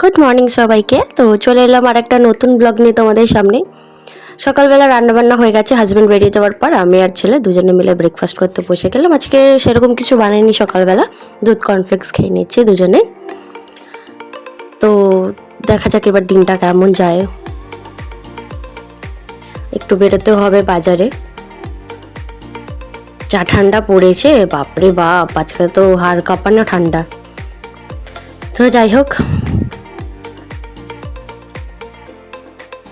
Good morning সবাইকে। তো চলে এলাম আর একটা নতুন ব্লগ নিয়ে তোমাদের সামনে। সকালবেলা রান্নাবান্না হয়ে গেছে, হাজব্যান্ড বেরিয়ে যাওয়ার পর আমি আর ছেলে দুজনে মিলে ব্রেকফাস্ট করতে বসে গেলাম। আজকে সেরকম কিছু বানাইনি, সকালবেলা দুধ কর্নফ্লেক্স খেয়ে নিচ্ছি দুজনে। তো দেখা যাক এবার দিনটা কেমন যায়। একটু বেরোতে হবে বাজারে, যা ঠান্ডা পড়েছে বাপরে বাপ, আজকে তো হাড় কাঁপানো ঠান্ডা। তো যাই হোক,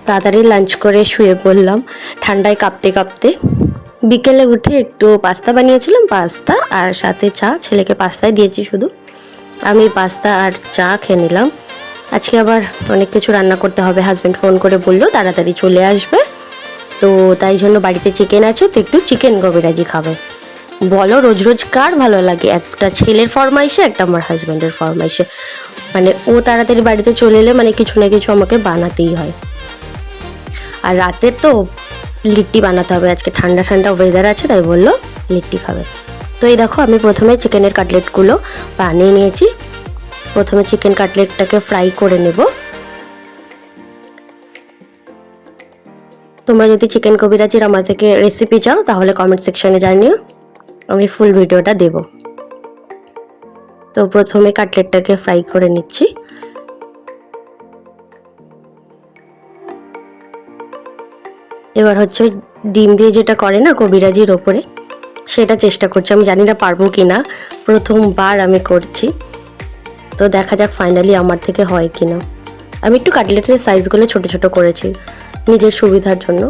তাড়াতাড়ি লাঞ্চ করে শুয়ে পড়লাম ঠান্ডায় কাঁপতে কাঁপতে। বিকেলে উঠে একটু পাস্তা বানিয়েছিলাম, পাস্তা আর সাথে চা। ছেলেকে পাস্তায় দিয়েছি শুধু, আমি পাস্তা আর চা খেয়ে নিলাম। আজকে আবার অনেক কিছু রান্না করতে হবে, হাজব্যান্ড ফোন করে বললো তাড়াতাড়ি চলে আসবে, তো তাই জন্য বাড়িতে চিকেন আছে, তো একটু চিকেন কবিরাজি খাবে। বলো রোজ রোজ কার ভালো লাগে? একটা ছেলের ফরমাইশে, একটা আমার হাজব্যান্ডের ফরমাইশে। মানে ও তাড়াতাড়ি বাড়িতে চলে এলে মানে কিছু না কিছু আমাকে বানাতেই হয়। আর রাতের তো লিট্টি বানাতে হবে, আজকে ঠান্ডা ঠান্ডা ওয়েদার আছে, তাই বললো লিট্টি খাবে। তো এই দেখো, আমি প্রথমে চিকেনের কাটলেটগুলো বানিয়ে নিয়েছি। প্রথমে চিকেন কাটলেটটাকে ফ্রাই করে নেব। তোমরা যদি চিকেন কবিরাজির আমার থেকে রেসিপি চাও তাহলে কমেন্ট সেকশনে জানিও, আমি ফুল ভিডিওটা দেব। তো প্রথমে কাটলেটটাকে ফ্রাই করে নিচ্ছি। এবার হচ্ছে ডিম দিয়ে যেটা করে না কবিরাজির ওপরে, সেটা চেষ্টা করছি। আমি জানি না পারবো কি না, প্রথমবার আমি করছি, তো দেখা যাক ফাইনালি আমার থেকে হয় কি না। আমি একটু কাটলেটের সাইজগুলো ছোট ছোট করেছি নিজের সুবিধার জন্য।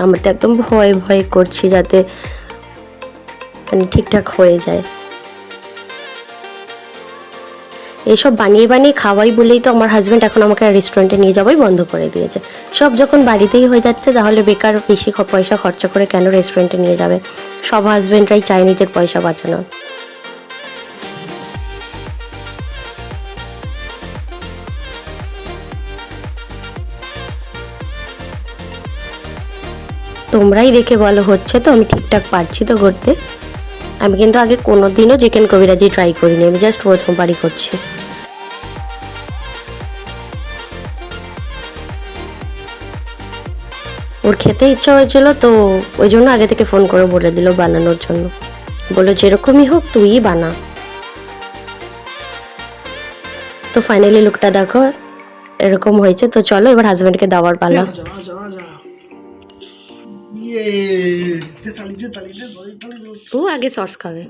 আমার তো একদম ভয় ভয় করছি যাতে মানে ঠিকঠাক হয়ে যায়। এইসব বানিয়ে বানিয়ে খাওয়াই বলেই তো আমার হাজব্যান্ড এখন আমাকে রেস্টুরেন্টে নিয়ে যাওয়াই বন্ধ করে দিয়েছে। সব যখন বাড়িতেই হয়ে যাচ্ছে তাহলে বেকার বেশি পয়সা খরচা করে কেন রেস্টুরেন্টে নিয়ে যাবে? সব হাজব্যান্ডরাই চায় নিজের পয়সা বাঁচানো। তোমরাই দেখে বলো হচ্ছে তো, আমি ঠিকঠাক পারছি তো করতে। আমি কিন্তু আগে কোনোদিনও চিকেন কবিরাজি ট্রাই করিনি, আমি জাস্ট প্রথমবারই করছি। ওর খেতে ইচ্ছা হয়েছিল, তো ওই জন্য আগে থেকে ফোন করে বলে দিল বানানোর জন্য, বললো যেরকমই হোক তুই বানা। তো ফাইনালি লুকটা দেখো এরকম হয়েছে। তো চলো এবার হাজব্যান্ডকে দেওয়ার পালা। ও আগে সস খাবে।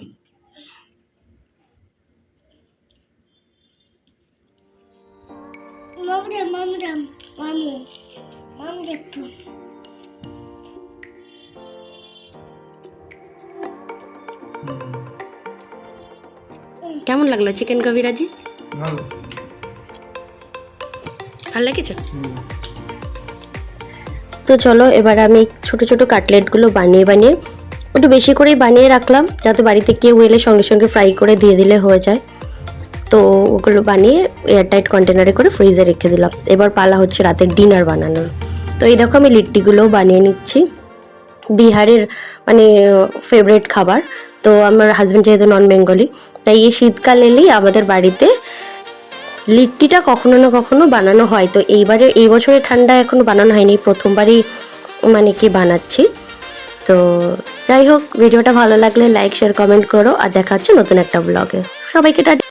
কেমন লাগলো চিকেন কবিরাজি? ভালো লেগেছে? তো চলো এবার আমি ছোট ছোট কাটলেটগুলো বানিয়ে বানিয়ে একটু বেশি করেই বানিয়ে রাখলাম, যাতে বাড়িতে কেউ এলে সঙ্গে সঙ্গে ফ্রাই করে দিয়ে দিলে হয়ে যায়। তো ওগুলো বানিয়ে এয়ারটাইট কন্টেনারে করে ফ্রিজে রেখে দিলাম। এবার পালা হচ্ছে রাতের ডিনার বানানোর। তো এই দেখো আমি লিট্টিগুলোও বানিয়ে নিচ্ছি, বিহারের মানে ফেভারিট খাবার। তো আমার হাজব্যান্ড যেহেতু নন বেঙ্গলি, তাই এই শীতকাল এলেই আমাদের বাড়িতে লিট্টিটা কখনো না কখনো বানানো হয়। তো এই বছরে ঠান্ডা এখনো বানানো হয়নি, প্রথমবারই মানে কি বানাচ্ছি। তো যাই হোক, ভিডিওটা ভালো লাগলে লাইক শেয়ার কমেন্ট করো, আর দেখা হচ্ছে নতুন একটা ব্লগে। সবাইকে টাটা।